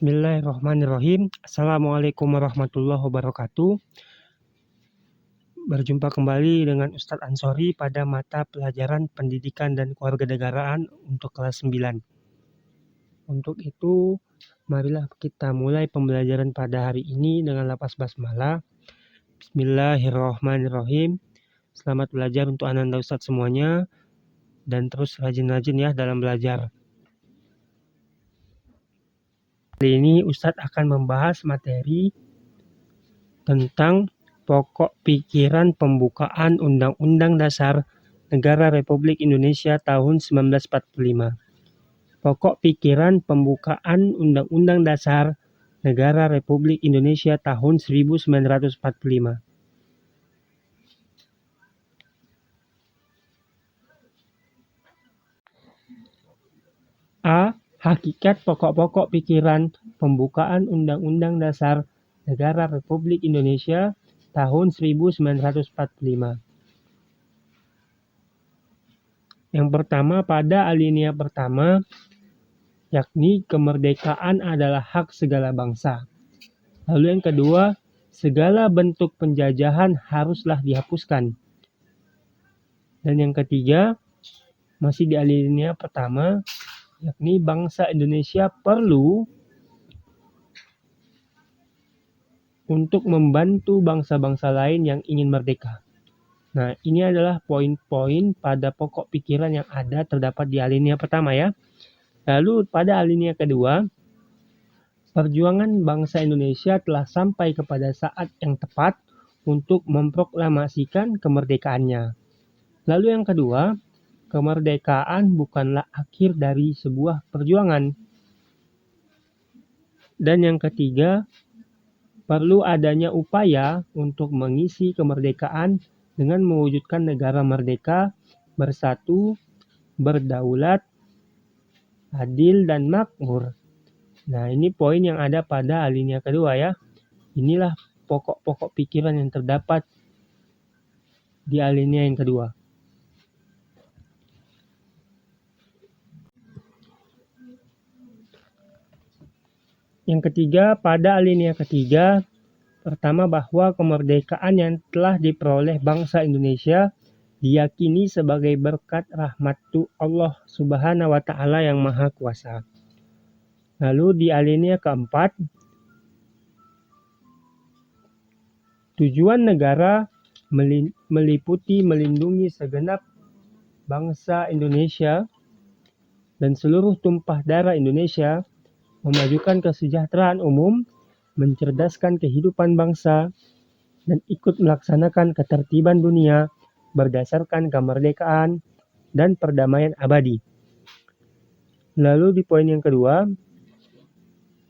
Bismillahirrahmanirrahim. Assalamualaikum warahmatullahi wabarakatuh. Berjumpa kembali dengan Ustadz Ansori pada mata pelajaran Pendidikan dan Kewarganegaraan untuk kelas 9. Untuk itu, marilah kita mulai pembelajaran pada hari ini dengan lafaz basmalah. Bismillahirrahmanirrahim. Selamat belajar untuk Ananda Ustadz semuanya, dan terus rajin-rajin ya dalam belajar. Kali ini Ustadz akan membahas materi tentang pokok pikiran pembukaan Undang-Undang Dasar Negara Republik Indonesia tahun 1945. Pokok pikiran pembukaan Undang-Undang Dasar Negara Republik Indonesia tahun 1945. A. Hakikat pokok-pokok pikiran pembukaan Undang-Undang Dasar Negara Republik Indonesia tahun 1945. Yang pertama, pada alinea pertama, yakni kemerdekaan adalah hak segala bangsa. Lalu yang kedua, segala bentuk penjajahan haruslah dihapuskan. Dan yang ketiga, masih di alinea pertama, yakni bangsa Indonesia perlu untuk membantu bangsa-bangsa lain yang ingin merdeka. Nah, ini adalah poin-poin pada pokok pikiran yang ada terdapat di alinea pertama ya. Lalu pada alinea kedua, perjuangan bangsa Indonesia telah sampai kepada saat yang tepat untuk memproklamasikan kemerdekaannya. Lalu yang kedua, kemerdekaan bukanlah akhir dari sebuah perjuangan. Dan yang ketiga, perlu adanya upaya untuk mengisi kemerdekaan dengan mewujudkan negara merdeka, bersatu, berdaulat, adil, dan makmur. Nah, ini poin yang ada pada alinea kedua ya. Inilah pokok-pokok pikiran yang terdapat di alinea yang kedua. Yang ketiga, pada alinea ketiga, pertama bahwa kemerdekaan yang telah diperoleh bangsa Indonesia diyakini sebagai berkat rahmat Allah Subhanahu wa Ta'ala yang Maha Kuasa. Lalu di alinea keempat, tujuan negara meliputi melindungi segenap bangsa Indonesia dan seluruh tumpah darah Indonesia, memajukan kesejahteraan umum, mencerdaskan kehidupan bangsa, dan ikut melaksanakan ketertiban dunia berdasarkan kemerdekaan dan perdamaian abadi. Lalu di poin yang kedua,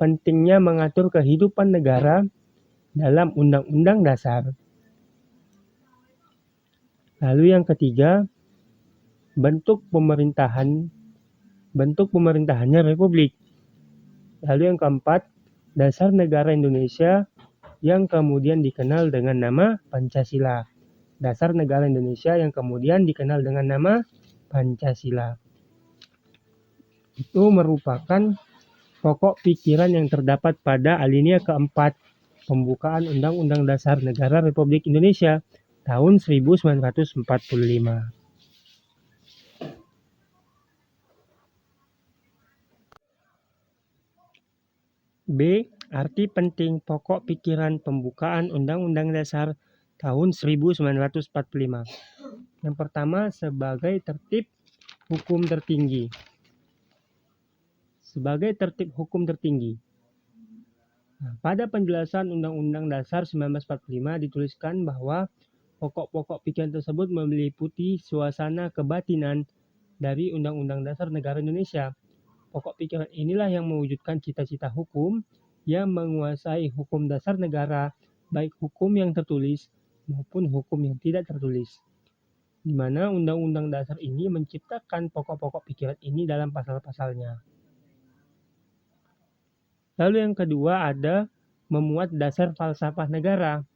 pentingnya mengatur kehidupan negara dalam Undang-Undang Dasar. Lalu yang ketiga, bentuk pemerintahannya Republik. Lalu yang keempat, dasar negara Indonesia yang kemudian dikenal dengan nama Pancasila. Dasar negara Indonesia yang kemudian dikenal dengan nama Pancasila. Itu merupakan pokok pikiran yang terdapat pada alinea keempat pembukaan Undang-Undang Dasar Negara Republik Indonesia tahun 1945. B. Arti penting pokok pikiran pembukaan Undang-Undang Dasar tahun 1945. Yang pertama, sebagai tertib hukum tertinggi. Sebagai tertib hukum tertinggi. Nah, pada penjelasan Undang-Undang Dasar 1945 dituliskan bahwa pokok-pokok pikiran tersebut meliputi suasana kebatinan dari Undang-Undang Dasar Negara Indonesia. Pokok pikiran inilah yang mewujudkan cita-cita hukum yang menguasai hukum dasar negara, baik hukum yang tertulis maupun hukum yang tidak tertulis. Di mana Undang-Undang Dasar ini menciptakan pokok-pokok pikiran ini dalam pasal-pasalnya. Lalu yang kedua ada memuat dasar falsafah negara.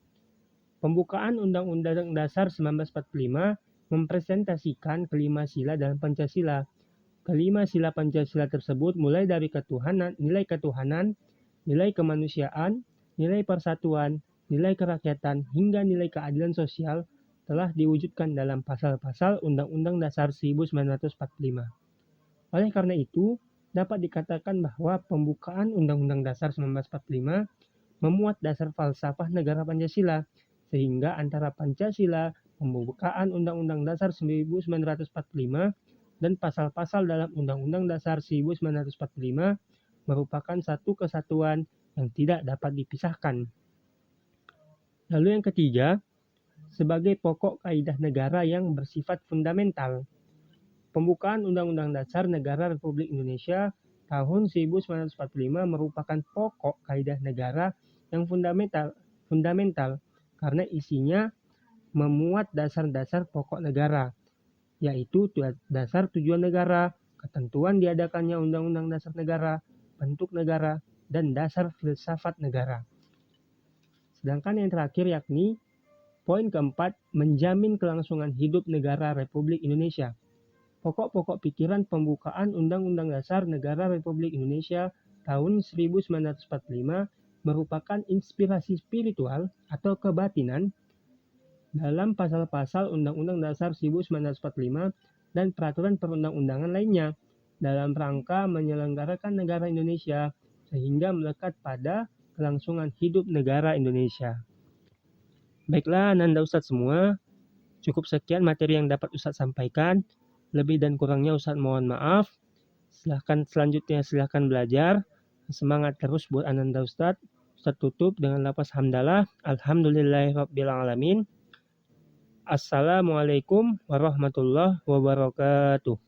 Pembukaan Undang-Undang Dasar 1945 mempresentasikan kelima sila dalam Pancasila. Kelima sila Pancasila tersebut mulai dari nilai ketuhanan, nilai kemanusiaan, nilai persatuan, nilai kerakyatan, hingga nilai keadilan sosial telah diwujudkan dalam pasal-pasal Undang-Undang Dasar 1945. Oleh karena itu, dapat dikatakan bahwa pembukaan Undang-Undang Dasar 1945 memuat dasar falsafah negara Pancasila, sehingga antara Pancasila, pembukaan Undang-Undang Dasar 1945, dan pasal-pasal dalam Undang-Undang Dasar 1945 merupakan satu kesatuan yang tidak dapat dipisahkan. Lalu yang ketiga, sebagai pokok kaidah negara yang bersifat fundamental. Pembukaan Undang-Undang Dasar Negara Republik Indonesia tahun 1945 merupakan pokok kaidah negara yang fundamental karena isinya memuat dasar-dasar pokok negara, yaitu dasar tujuan negara, ketentuan diadakannya Undang-Undang Dasar Negara, bentuk negara, dan dasar filsafat negara. Sedangkan yang terakhir yakni poin keempat, menjamin kelangsungan hidup negara Republik Indonesia. Pokok-pokok pikiran pembukaan Undang-Undang Dasar Negara Republik Indonesia tahun 1945 merupakan inspirasi spiritual atau kebatinan dalam pasal-pasal Undang-Undang Dasar 1945 dan peraturan perundang-undangan lainnya dalam rangka menyelenggarakan negara Indonesia sehingga melekat pada kelangsungan hidup negara Indonesia. Baiklah Anda Ustadz semua, cukup sekian materi yang dapat Ustadz sampaikan. Lebih dan kurangnya Ustadz mohon maaf. Selanjutnya silahkan belajar. Semangat terus buat Ananda Ustadz. Ustadz tutup dengan lafaz hamdalah. Alhamdulillahirabbil alamin. Assalamualaikum warahmatullahi wabarakatuh.